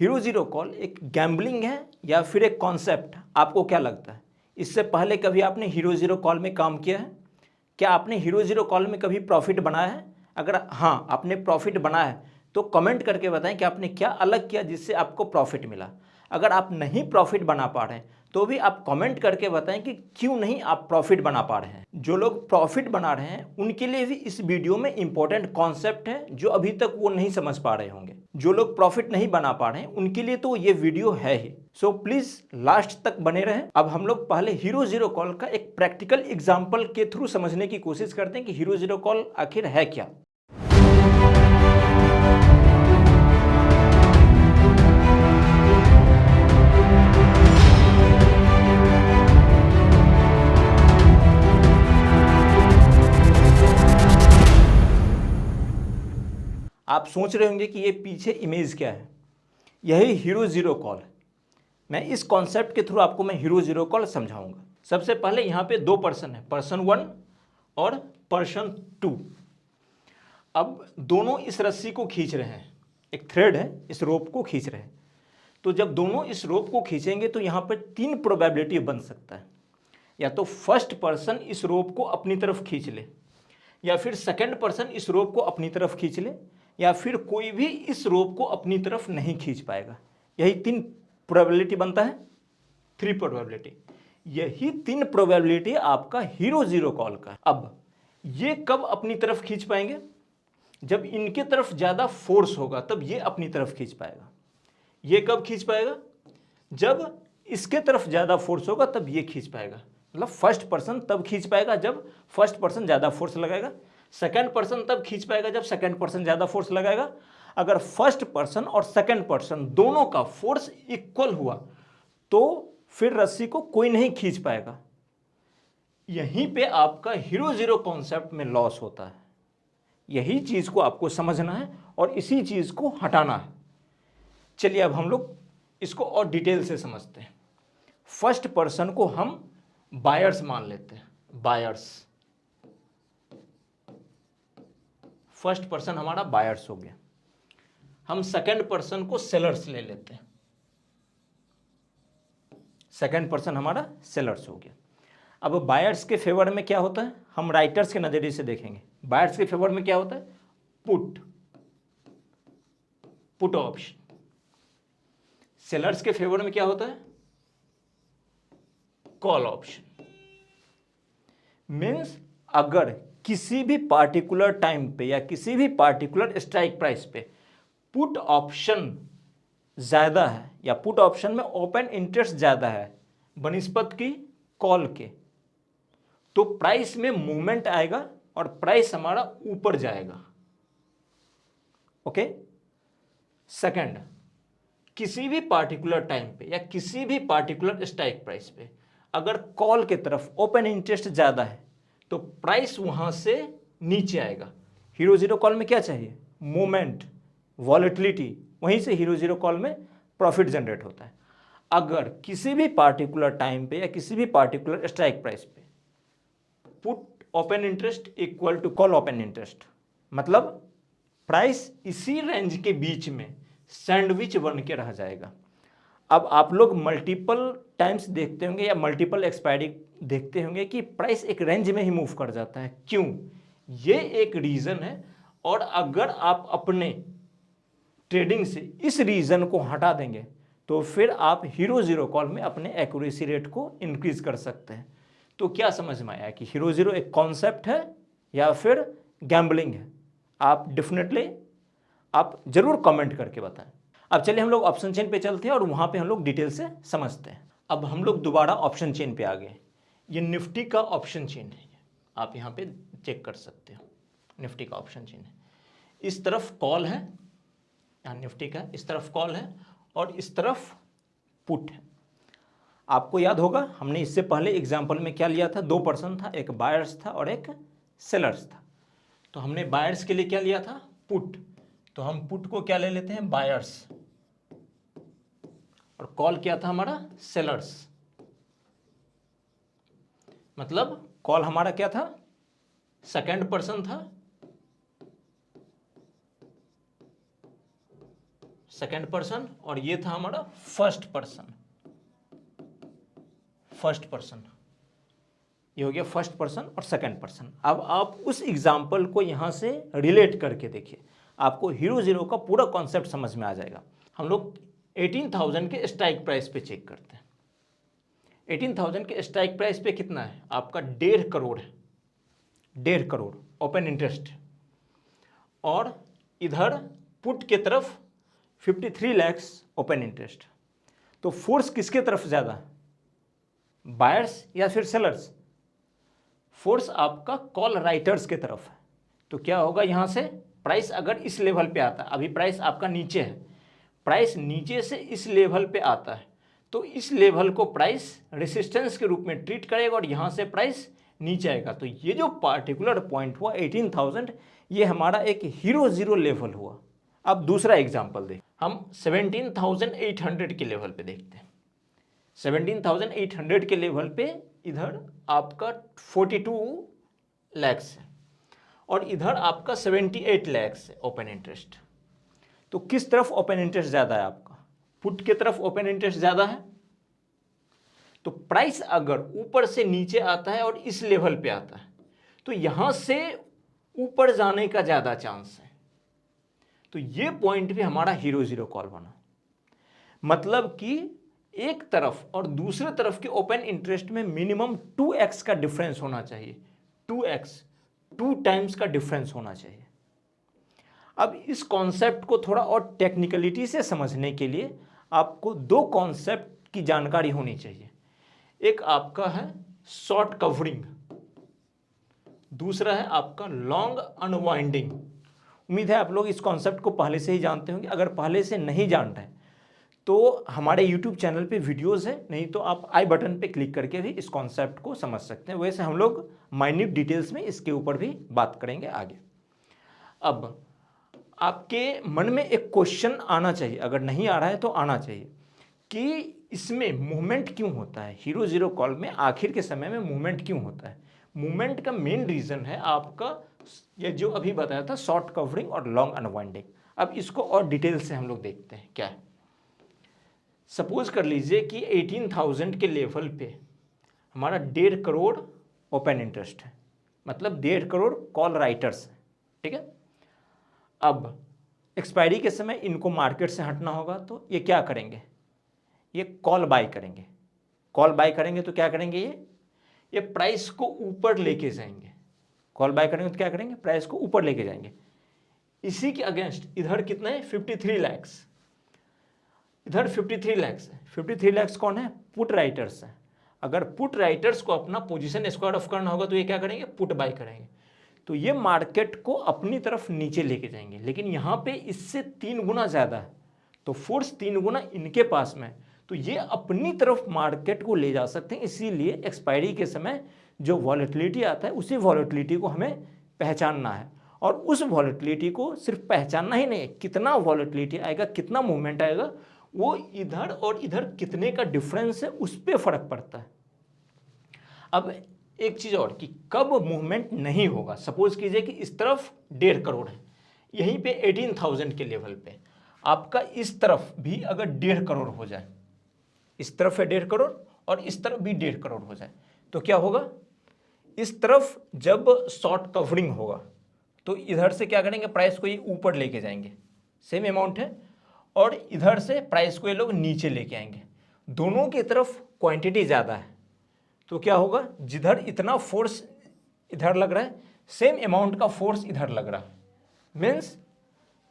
Hero zero call एक gambling है या फिर एक कॉन्सेप्ट? आपको क्या लगता है? इससे पहले कभी आपने हीरो जीरो कॉल में काम किया है? क्या आपने हीरो जीरो कॉल में कभी प्रॉफिट बनाया है? अगर हाँ आपने प्रॉफिट बनाया है तो कमेंट करके बताएं कि आपने क्या अलग किया जिससे आपको प्रॉफिट मिला। अगर आप नहीं प्रॉफिट बना पा रहे हैं तो भी आप कमेंट करके बताएं कि क्यों नहीं आप प्रॉफिट बना पा रहे हैं। जो लोग प्रॉफिट बना रहे हैं उनके लिए भी इस वीडियो में इंपॉर्टेंट कॉन्सेप्ट है जो अभी तक वो नहीं समझ पा रहे होंगे। जो लोग प्रॉफिट नहीं बना पा रहे हैं उनके लिए तो ये वीडियो है ही। सो प्लीज लास्ट तक बने रहें। अब हम लोग पहले हीरो जीरो कॉल का एक प्रैक्टिकल एग्जाम्पल के थ्रू समझने की कोशिश करते हैं कि हीरो जीरो कॉल आखिर है क्या। आप सोच रहे होंगे कि ये पीछे इमेज क्या है। यही हीरो जीरो कॉल है। मैं इस कॉन्सेप्ट के थ्रू आपको मैं हीरो जीरो कॉल समझाऊंगा। सबसे पहले यहाँ पे दो पर्सन है, पर्सन 1 और पर्सन 2। अब दोनों इस रस्सी को खींच रहे हैं, एक थ्रेड है, इस रोप को खींच रहे हैं। तो जब दोनों इस रोप को खींचेंगे तो यहाँ पर 3 प्रोबेबिलिटी बन सकता है। या तो फर्स्ट पर्सन इस रोप को अपनी तरफ खींच ले, या फिर सेकंड पर्सन इस रोप को अपनी तरफ खींच ले, या फिर कोई भी इस रोप को अपनी तरफ नहीं खींच पाएगा। यही 3 प्रोबेबिलिटी बनता है, 3 प्रोबेबिलिटी। यही 3 प्रोबेबिलिटी आपका हीरो जीरो कॉल का। अब ये कब अपनी तरफ खींच पाएंगे? जब इनके तरफ ज्यादा फोर्स होगा तब ये अपनी तरफ खींच पाएगा। ये कब खींच पाएगा? जब इसके तरफ ज्यादा फोर्स होगा तब ये खींच पाएगा। मतलब फर्स्ट पर्सन तब खींच पाएगा जब फर्स्ट पर्सन ज्यादा फोर्स लगाएगा। सेकंड पर्सन तब खींच पाएगा जब सेकंड पर्सन ज्यादा फोर्स लगाएगा। अगर फर्स्ट पर्सन और सेकंड पर्सन दोनों का फोर्स इक्वल हुआ तो फिर रस्सी को कोई नहीं खींच पाएगा। यहीं पे आपका हीरो जीरो कॉन्सेप्ट में लॉस होता है। यही चीज को आपको समझना है और इसी चीज को हटाना है। चलिए अब हम लोग इसको और डिटेल से समझते हैं। फर्स्ट पर्सन को हम बायर्स मान लेते हैं, बायर्स। फर्स्ट पर्सन हमारा बायर्स हो गया। हम सेकंड पर्सन को सेलर्स ले लेते हैं, सेकंड पर्सन हमारा सेलर्स हो गया। अब बायर्स के फेवर में क्या होता है, हम राइटर्स के नजरिए से देखेंगे। बायर्स के फेवर में क्या होता है? Put, put option. सेलर्स के फेवर में क्या होता है? Call option. मीन्स अगर किसी भी पार्टिकुलर टाइम पे या किसी भी पार्टिकुलर स्ट्राइक प्राइस पे पुट ऑप्शन ज्यादा है या पुट ऑप्शन में ओपन इंटरेस्ट ज्यादा है बनिस्पत की कॉल के, तो प्राइस में मूवमेंट आएगा और प्राइस हमारा ऊपर जाएगा। ओके। सेकंड, किसी भी पार्टिकुलर टाइम पे या किसी भी पार्टिकुलर स्ट्राइक प्राइस पे अगर कॉल के तरफ ओपन इंटरेस्ट ज्यादा है तो प्राइस वहां से नीचे आएगा। हीरो जीरो कॉल में क्या चाहिए? Moment, volatility. वहीं से हीरो जीरो कॉल में प्रॉफिट जनरेट होता है। अगर किसी भी पार्टिकुलर टाइम पे या किसी भी पार्टिकुलर स्ट्राइक प्राइस पे put open interest equal to call open interest, मतलब प्राइस इसी रेंज के बीच में सैंडविच बन के रह जाएगा। अब आप लोग मल्टीपल टाइम्स देखते होंगे या मल्टीपल एक्सपायरी देखते होंगे कि प्राइस एक रेंज में ही मूव कर जाता है। क्यों? ये एक रीजन है। और अगर आप अपने ट्रेडिंग से इस रीजन को हटा देंगे तो फिर आप हीरो जीरो कॉल में अपने एक्यूरेसी रेट को इंक्रीज कर सकते हैं। तो क्या समझ में आया कि हीरो जीरो एक कॉन्सेप्ट है या फिर गैम्बलिंग है? आप डेफिनेटली आप जरूर कमेंट करके बताएं। अब चलिए हम लोग ऑप्शन चेन पे चलते हैं और वहां पे हम लोग डिटेल से समझते हैं। अब हम लोग दोबारा ऑप्शन चेन पे आ गए। ये निफ्टी का ऑप्शन चेन है, आप यहाँ पे चेक कर सकते हो। निफ्टी का ऑप्शन चेन है, इस तरफ कॉल है, यहाँ निफ्टी का इस तरफ कॉल है और इस तरफ पुट है। आपको याद होगा हमने इससे पहले एग्जाम्पल में क्या लिया था? 2 पर्सन था, एक बायर्स था और एक सेलर्स था। तो हमने बायर्स के लिए क्या लिया था? पुट। तो हम पुट को क्या ले लेते हैं? बायर्स। और कॉल क्या था हमारा? सेलर्स। मतलब कॉल हमारा क्या था? सेकंड पर्सन था, सेकंड पर्सन, और ये था हमारा फर्स्ट पर्सन। ये हो गया फर्स्ट पर्सन और सेकंड पर्सन। अब आप उस एग्जाम्पल को यहाँ से रिलेट करके देखिए, आपको हीरो जीरो का पूरा कॉन्सेप्ट समझ में आ जाएगा। हम लोग 18,000 के स्ट्राइक प्राइस पे चेक करते हैं। 18,000 के स्ट्राइक प्राइस पे कितना है आपका? 1.5 करोड़ है, 1.5 करोड़ ओपन इंटरेस्ट, और इधर पुट के तरफ 53 लाख ओपन इंटरेस्ट। तो फोर्स किसके तरफ ज़्यादा है, बायर्स या फिर सेलर्स? फोर्स आपका कॉल राइटर्स के तरफ है। तो क्या होगा यहाँ से, प्राइस अगर इस लेवल पे आता है, अभी प्राइस आपका नीचे है, प्राइस नीचे से इस लेवल पे आता है, तो इस लेवल को प्राइस रेसिस्टेंस के रूप में ट्रीट करेगा और यहाँ से प्राइस नीचे आएगा। तो ये जो पार्टिकुलर पॉइंट हुआ 18,000, ये हमारा एक हीरो जीरो लेवल हुआ। अब दूसरा एग्जाम्पल देख, हम 17,800 के लेवल पे देखते हैं। 17,800 के लेवल पे इधर आपका 42 लाख है और इधर आपका 78 लाख है ओपन इंटरेस्ट। तो किस तरफ ओपन इंटरेस्ट ज़्यादा है आपका? पुट के तरफ ओपन इंटरेस्ट ज़्यादा है। तो प्राइस अगर ऊपर से नीचे आता है और इस लेवल पे आता है, तो यहाँ से ऊपर जाने का ज़्यादा चांस है। तो ये पॉइंट भी हमारा हीरो जीरो कॉल बना। मतलब कि एक तरफ और दूसरे तरफ के ओपन इंटरेस्ट में मिनिमम 2x का डिफरेंस होना चाहिए। 2x, 2 टाइम्स का डिफरेंस होना चाहिए। अब इस कॉन्सेप्ट को थोड़ा और टेक्निकलिटी से समझने के लिए आपको 2 कॉन्सेप्ट की जानकारी होनी चाहिए। एक आपका है शॉर्ट कवरिंग, दूसरा है आपका लॉन्ग अनवाइंडिंग। उम्मीद है आप लोग इस कॉन्सेप्ट को पहले से ही जानते होंगे। अगर पहले से नहीं जान रहे तो हमारे YouTube चैनल पे वीडियोस है, नहीं तो आप आई बटन पे क्लिक करके भी इस कॉन्सेप्ट को समझ सकते हैं। वैसे हम लोग माइन्यूट डिटेल्स में इसके ऊपर भी बात करेंगे आगे। अब आपके मन में एक क्वेश्चन आना चाहिए, अगर नहीं आ रहा है तो आना चाहिए, कि इसमें मूवमेंट क्यों होता है? हीरो जीरो कॉल में आखिर के समय में मूवमेंट क्यों होता है? मूवमेंट का मेन रीज़न है आपका ये जो अभी बताया था, शॉर्ट कवरिंग और लॉन्ग अनवाइंडिंग। अब इसको और डिटेल से हम लोग देखते हैं क्या है। सपोज कर लीजिए कि 18,000 के लेवल पे हमारा 1.5 करोड़ ओपन इंटरेस्ट है, मतलब 1.5 करोड़ कॉल राइटर्स हैं, ठीक है। अब एक्सपायरी के समय इनको मार्केट से हटना होगा, तो ये क्या करेंगे? ये कॉल बाय करेंगे। कॉल बाय करेंगे तो क्या करेंगे? ये प्राइस को ऊपर लेके जाएंगे। कॉल बाय करेंगे तो क्या करेंगे? प्राइस को ऊपर लेके जाएंगे। इसी के अगेंस्ट इधर कितना है? 53 लाख। इधर 53 लाख है। 53 लाख कौन है? पुट राइटर्स है। अगर पुट राइटर्स को अपना पोजीशन स्क्वायर ऑफ करना होगा तो ये क्या करेंगे? पुट बाय करेंगे। तो ये मार्केट को अपनी तरफ नीचे लेके जाएंगे, लेकिन यहाँ पे इससे 3 गुना ज़्यादा है, तो फोर्स 3 गुना इनके पास में, तो ये अपनी तरफ मार्केट को ले जा सकते हैं। इसीलिए एक्सपायरी के समय जो वॉलेटिलिटी आता है, उसी वॉलेटिलिटी को हमें पहचानना है, और उस वॉलेटिलिटी को सिर्फ पहचानना ही नहीं, कितना वॉलेटिलिटी आएगा, कितना मूवमेंट आएगा, वो इधर और इधर कितने का डिफरेंस है उस पर फर्क पड़ता है। अब एक चीज़ और कि कब मूवमेंट नहीं होगा। सपोज कीजिए कि इस तरफ 1.5 करोड़ है, यहीं पे 18,000 के लेवल पे आपका इस तरफ भी अगर 1.5 करोड़ हो जाए, इस तरफ है 1.5 करोड़ और इस तरफ भी 1.5 करोड़ हो जाए, तो क्या होगा? इस तरफ जब शॉर्ट कवरिंग होगा तो इधर से क्या करेंगे? प्राइस को ये ऊपर लेके जाएंगे, सेम अमाउंट है, और इधर से प्राइस को ये लोग नीचे लेके आएंगे। दोनों की तरफ क्वांटिटी ज़्यादा है, तो क्या होगा? जिधर इतना फोर्स इधर लग रहा है, सेम अमाउंट का फोर्स इधर लग रहा है, मीन्स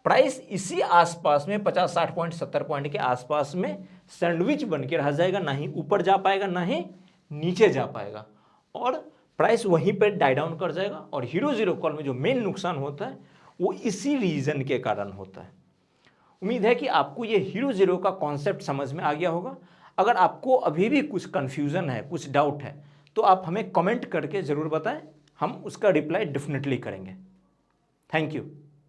प्राइस इसी आसपास में 50-60 पॉइंट 70 पॉइंट के आसपास में सैंडविच बन के रह जाएगा, ना ही ऊपर जा पाएगा ना ही नीचे जा पाएगा, और प्राइस वहीं पर डाई डाउन कर जाएगा। और हीरो जीरो कॉल में जो मेन नुकसान होता है वो इसी रीज़न के कारण होता है। उम्मीद है कि आपको ये हीरो जीरो का कॉन्सेप्ट समझ में आ गया होगा। अगर आपको अभी भी कुछ कन्फ्यूज़न है, कुछ डाउट है, तो आप हमें कमेंट करके ज़रूर बताएं, हम उसका रिप्लाई डेफिनेटली करेंगे। Thank you.